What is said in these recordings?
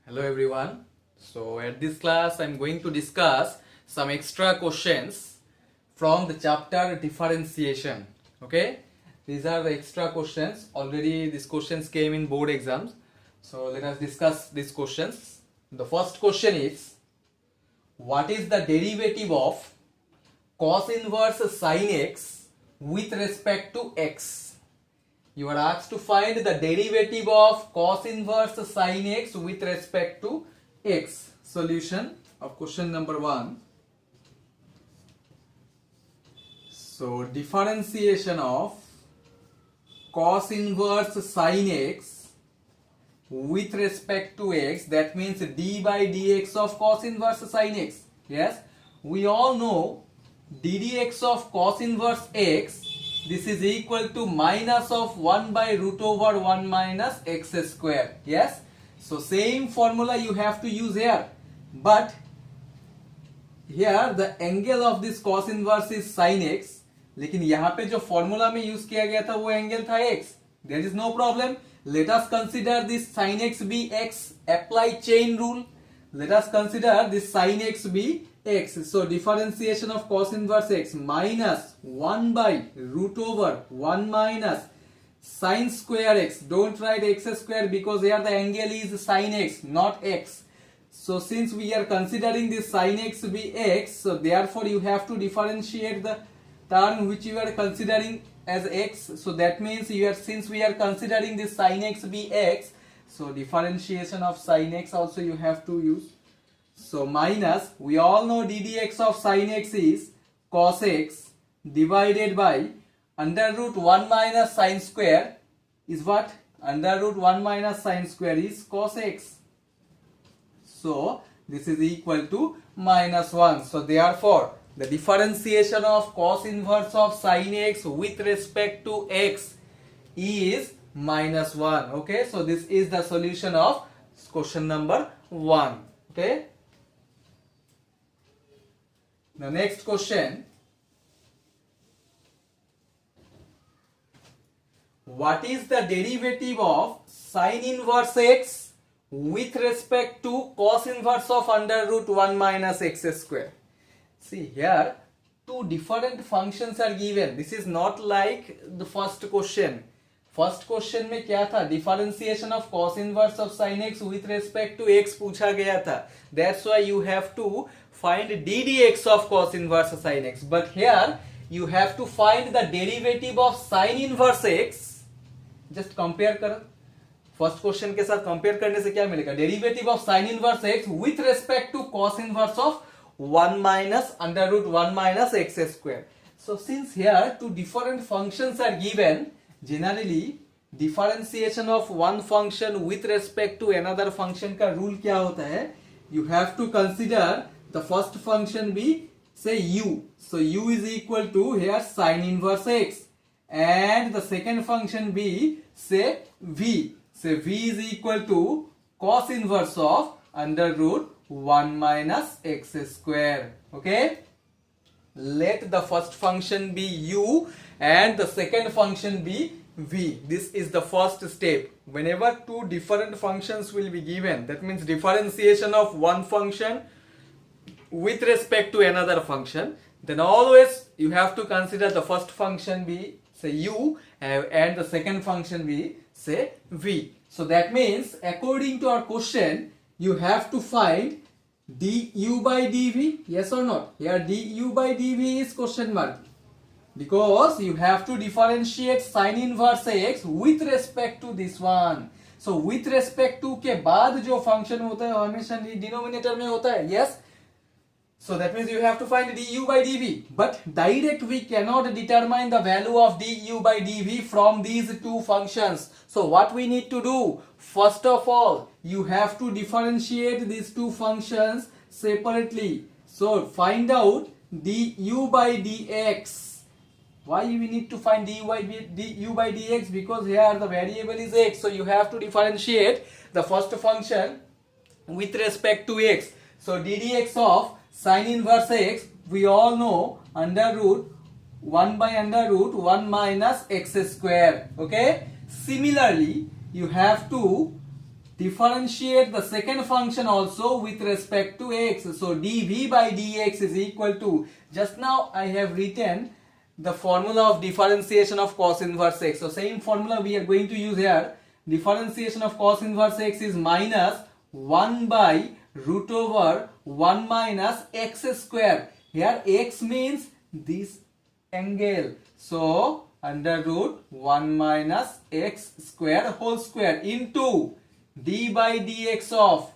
Hello everyone. So at this class I'm going to discuss some extra questions from the chapter differentiation. Okay, these are the extra questions. Already these questions came in board exams. So let us discuss these questions. The first question is, what is the derivative of cos inverse sin x with respect to x? You are asked to find the derivative of cos inverse sin x with respect to x. Solution of question number 1. So differentiation of cos inverse sin x with respect to x, that means d by dx of cos inverse sin x. Yes, we all know ddx of cos inverse x, this is equal to minus of 1 by root over 1 minus x square. Yes, so same formula you have to use here, but here the angle of this cos inverse is sin x, लेकिन यहाँ पे जो formula में use किया गया था वो angle था x. There is no problem. Let us consider this sin x be x. Apply chain rule. Let us consider this sin x be x. So differentiation of cos inverse x minus 1 by root over 1 minus sin square x. Don't write x square because here the angle is sin x, not x. So since we are considering this sin x be x, so therefore you have to differentiate the term which you are considering as x. So that means since we are considering this sin x be x, so differentiation of sin x also you have to use. So minus, we all know ddx of sin x is cos x divided by under root 1 minus sin square is what? Under root 1 minus sin square is cos x. So this is equal to minus 1. So therefore the differentiation of cos inverse of sin x with respect to x is minus 1. Okay, so this is the solution of question number 1. Okay, the next question, what is the derivative of sin inverse x with respect to cos inverse of under root 1 minus x square? See here, two different functions are given. This is not like the first question. First question में क्या था? Differentiation of cos inverse of sin x with respect to x पूछा गया था. That's why you have to find ddx of cos inverse sin x. But here you have to find the derivative of sin inverse x. Just compare करो. First question के साथ compare करने से क्या मिलेगा? Derivative of sin inverse x with respect to cos inverse of 1 minus under root 1 minus x square. So since here two different functions are given, generally differentiation of one function with respect to another function का rule क्या होता है? You have to consider the first function be say u. So u is equal to here sin inverse x, and the second function be say v. Say v is equal to cos inverse of under root 1 minus x square. Okay, let the first function be u and the second function be v. This is the first step. Whenever two different functions will be given, that means differentiation of one function with respect to another function, then always you have to consider the first function be say u and the second function be say v. So that means according to our question, you have to find du by dv, yes or not? Here du by dv is question mark, because you have to differentiate sin inverse x with respect to this one. So with respect to के बाद जो function होता है हमेशा denominator में होता है. Yes, so that means you have to find du by dv, but direct we cannot determine the value of du by dv from these two functions. So what we need to do? First of all, you have to differentiate these two functions separately. So find out du by dx. Why we need to find du by dx? Because here the variable is x. So you have to differentiate the first function with respect to x. So ddx of sin inverse x, we all know under root 1 by under root 1 minus x square. Okay, similarly you have to differentiate the second function also with respect to x. So dv by dx is equal to, just now I have written the formula of differentiation of cos inverse x. So same formula we are going to use here. Differentiation of cos inverse x is minus 1 by root over 1 minus x square. Here x means this angle. So under root 1 minus x square whole square into d by dx of,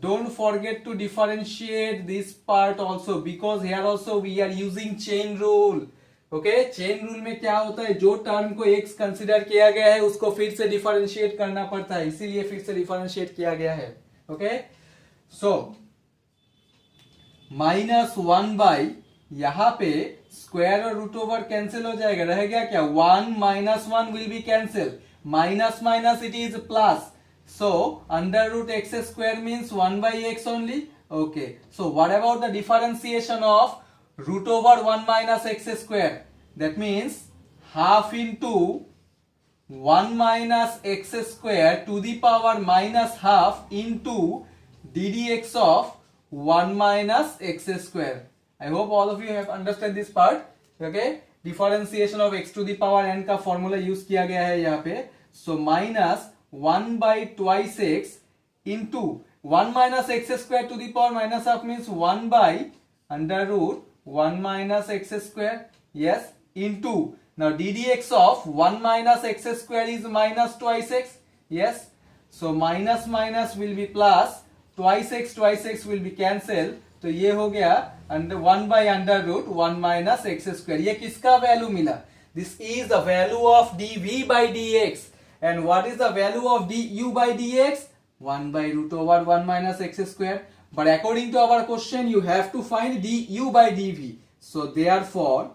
don't forget to differentiate this part also, because here also we are using chain rule. Okay, chain rule में क्या होता है, जो term को x consider किया गया है उसको फिर से डिफरेंशिएट करना पड़ता है, इसीलिए फिर से डिफरेंशिएट किया गया है. ओके, सो माइनस 1 बाई, यहां पे स्क्वायर और रूट ओवर कैंसिल हो जाएगा, रह गया क्या, 1 minus 1 will be cancel, minus minus it is plus, so under root x square means 1 by x only. Okay, so what about the differentiation of root over 1 minus x square? That means half into 1 minus x square to the power minus half into ddx of 1 minus x square. I hope all of you have understand this part. Okay, differentiation of x to the power n का formula use किया गया है यहाँ पे. So minus 1 by twice x into 1 minus x square to the power minus half means 1 by under root 1 minus x square, yes, into, now ddx of 1 minus x square is minus twice x, yes, so minus minus will be plus, twice x will be cancelled, तो ये हो गया under 1 by under root 1 minus x square. ये किसका value मिला? This is the value of dv by dx. And what is the value of du by dx? 1 by root over 1 minus x square. But according to our question, you have to find du by dv. So therefore,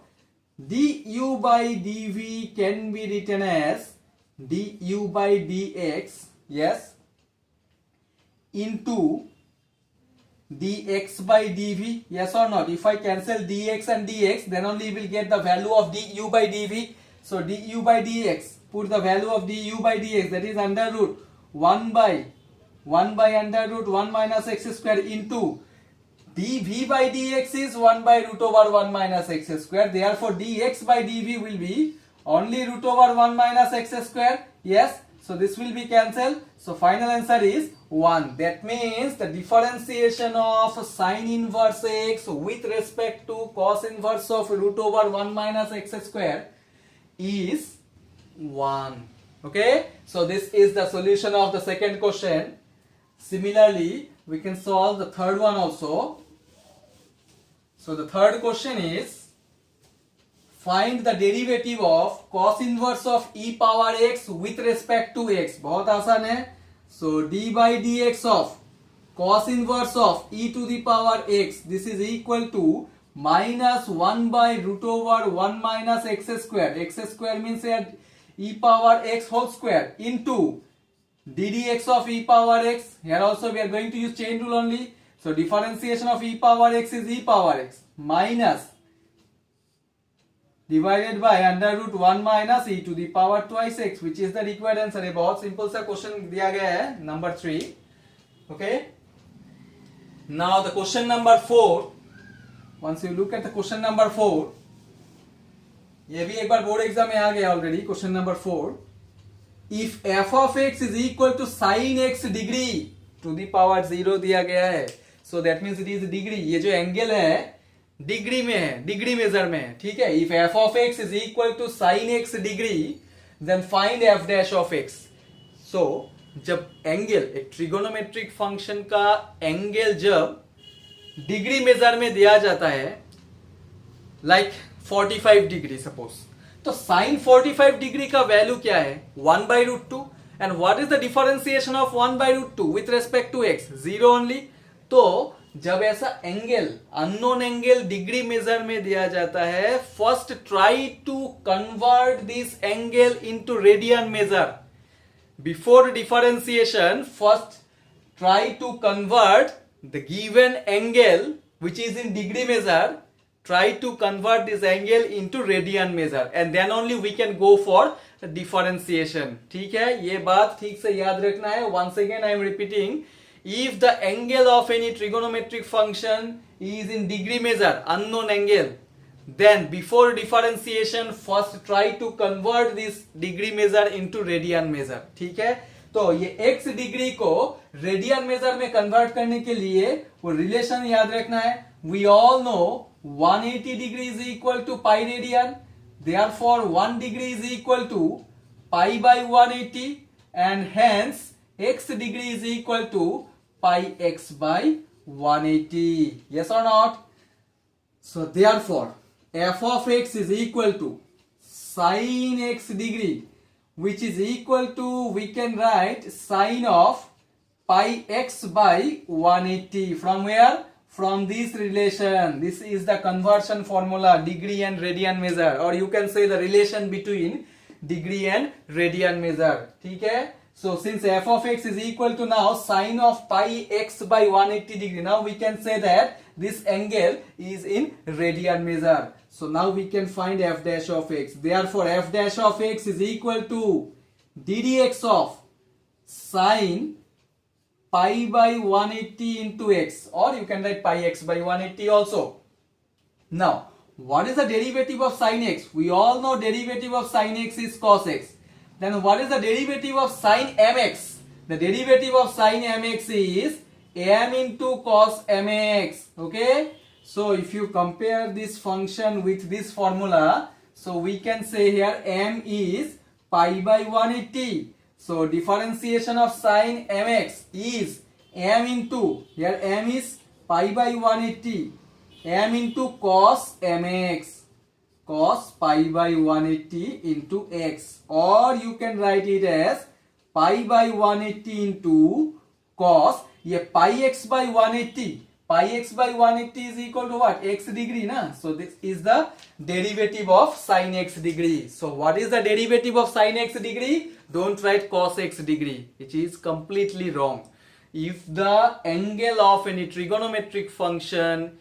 du by dv can be written as du by dx, yes, into dx by dv, yes or not? If I cancel dx and dx, then only you will get the value of du by dv. So du by dx, put the value of du by dx, that is under root 1 by under root 1 minus x square into dv by dx is 1 by root over 1 minus x square. Therefore, dx by dv will be only root over 1 minus x square. Yes, so this will be cancelled. So final answer is 1. That means the differentiation of sine inverse x with respect to cos inverse of root over 1 minus x square is 1. Okay, so this is the solution of the second question. Similarly, we can solve the third one also. So the third question is, find the derivative of cos inverse of e power x with respect to x. बहुत आसान है. So d by dx of cos inverse of e to the power x, this is equal to minus 1 by root over 1 minus x square. X square means e power x whole square into ddx of e power x. Here also we are going to use chain rule only. So differentiation of e power x is e power x minus divided by under root 1 minus e to the power twice x, which is the required answer. ये बहुत simple सा question दिया गया है, number 3. Okay, now the question number 4. Once you look at the question number 4, ये भी एक बार board exam में आ गया already. Question number 4, if f of x is equal to sin x degree to the power 0 दिया गया है, so that means it is degree. ये जो एंगल है डिग्री में है, डिग्री मेजर में है, ठीक है. if f of x is equal to sin x degree, then find f dash of x. so जब एंगल, एक ट्रिगोनोमेट्रिक फंक्शन का एंगल जब डिग्री मेजर में दिया जाता है, लाइक 45 डिग्री सपोज, तो साइन 45 डिग्री का वैल्यू क्या है, 1 by root 2. And what is the differentiation of 1 by root 2 with respect to x? 0 only. तो जब ऐसा angle, unknown angle degree measure में दिया जाता है, first try to convert this angle into radian major. Before differentiation, first try to convert the given angle which is in degree measure, try to convert this angle into radian measure, and then only we can go for differentiation. ठीक है, ये बात ठीक से याद रखना है। Once again I am repeating, if the angle of any trigonometric function is in degree measure, unknown angle, then before differentiation first try to convert this degree measure into radian measure। ठीक है, तो ये x degree को radian major में convert करने के लिए वो रिलेशन याद रखना है। we all know 180 degree is equal to pi radian, therefore 1 degree is equal to pi by 180, and hence x degree is equal to pi x by 180, yes or not? So therefore f of x is equal to sin x degree, which is equal to, we can write sin of pi x by 180 from where? From this relation. This is the conversion formula, degree and radian measure, or you can say the relation between degree and radian measure। ठीक है, so since f of x is equal to now sin of pi x by 180 degree, now we can say that this angle is in radian measure। So now we can find f dash of x, therefore f dash of x is equal to ddx of sin pi by 180 into x, or you can write pi x by 180 also। Now what is the derivative of sin x? We all know derivative of sin x is cos x। Then what is the derivative of sin mx? The derivative of sin mx is m into cos mx। Okay, so if you compare this function with this formula, so we can say here m is pi by 180, so differentiation of sin mx is m into, here m is pi by 180, m into cos mx, cos pi by 180 into x, or you can write it as pi by 180 into cos, ये pi x by 180, pi x by 180 is equal to what? X degree na, so this is the derivative of sin x degree। So what is the derivative of sin x degree? Don't write cos x degree, which is completely wrong। If the angle of any trigonometric function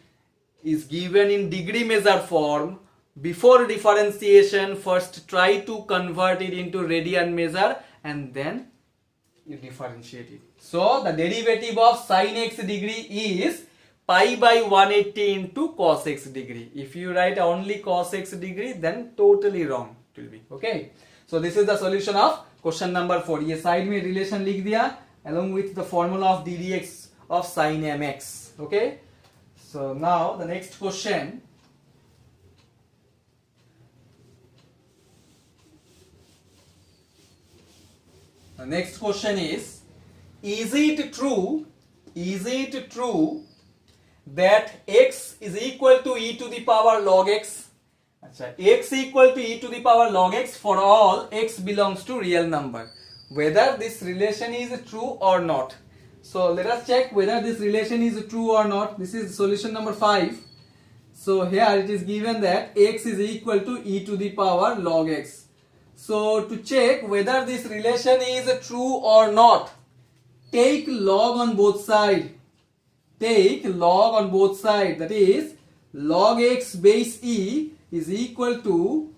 is given in degree measure form, before differentiation first try to convert it into radian measure and then you differentiate it। So the derivative of sin x degree is pi by 180 into cos x degree। If you write only cos x degree, then totally wrong it will be। Okay, so this is the solution of question number 4। ये side में relation लिख दिया along with the formula of ddx of sin mx। Okay, so now the next question, the next question is it true that x is equal to e to the power log x? अच्छा, x equal to e to the power log x for all x belongs to real number, whether this relation is true or not। So let us check whether this relation is true or not। This is solution number 5। So here it is given that x is equal to e to the power log x। So to check whether this relation is true or not, take log on both sides। Take log on both sides, that is log x base e is equal to,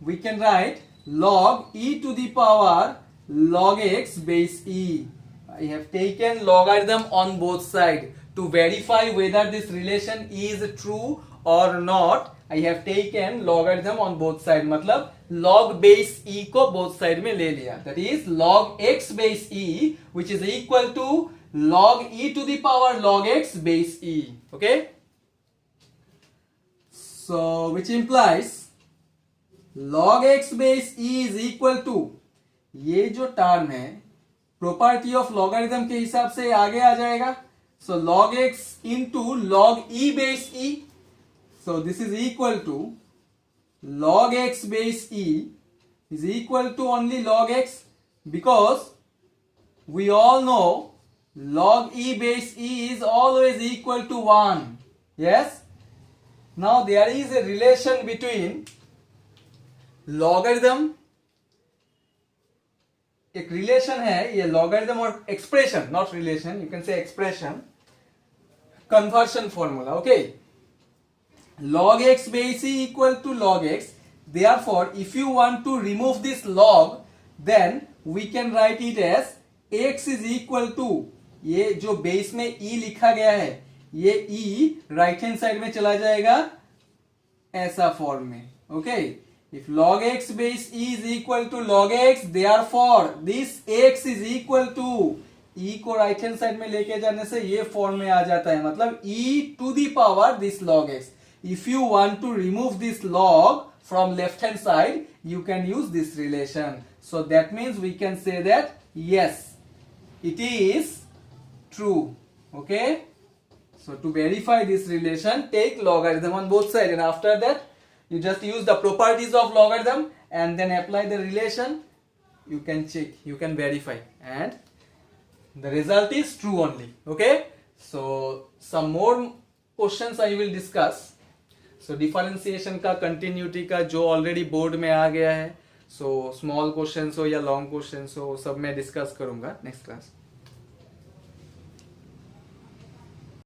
we can write log e to the power log x base e। I have taken logarithm on both sides to verify whether this relation is true or not। I have taken logarithm on both sides, मतलब log base e को both side में ले लिया, that is log x base e which is equal to log e to the power log x base e। Okay, so which implies log x base e is equal to, ये जो term है property of logarithm के हिसाब से आगे आ जाएगा। सो log x into log e base e, so this is equal to log x base e is equal to only log x, because we all know log e base e is always equal to 1। Yes, now there is a relation between logarithm, एक relation है ये logarithm और expression, not relation, you can say expression, conversion formula। Okay, log x base e equal to log x, therefore if you want to remove this log then we can write it as x is equal to, ये जो base में e लिखा गया है ये e right hand side में चला जाएगा ऐसा फॉर्म में. Okay, if log x base e is equal to log x, therefore this x is equal to, e को राइट हैंड साइड में लेके जाने से ये फॉर्म में आ जाता है, मतलब e to the power this log x. If you want to remove this log from left hand side, you can use this relation. So that means we can say that yes, it is true. Okay, so to verify this relation, take logarithm on both sides, and after that you just use the properties of logarithm and then apply the relation. You can check, you can verify, and the result is true only. Okay, so some more questions I will discuss. So differentiation का, continuity का जो already board में आ गया है, so small questions हो या long questions हो सब मैं discuss करूंगा next class.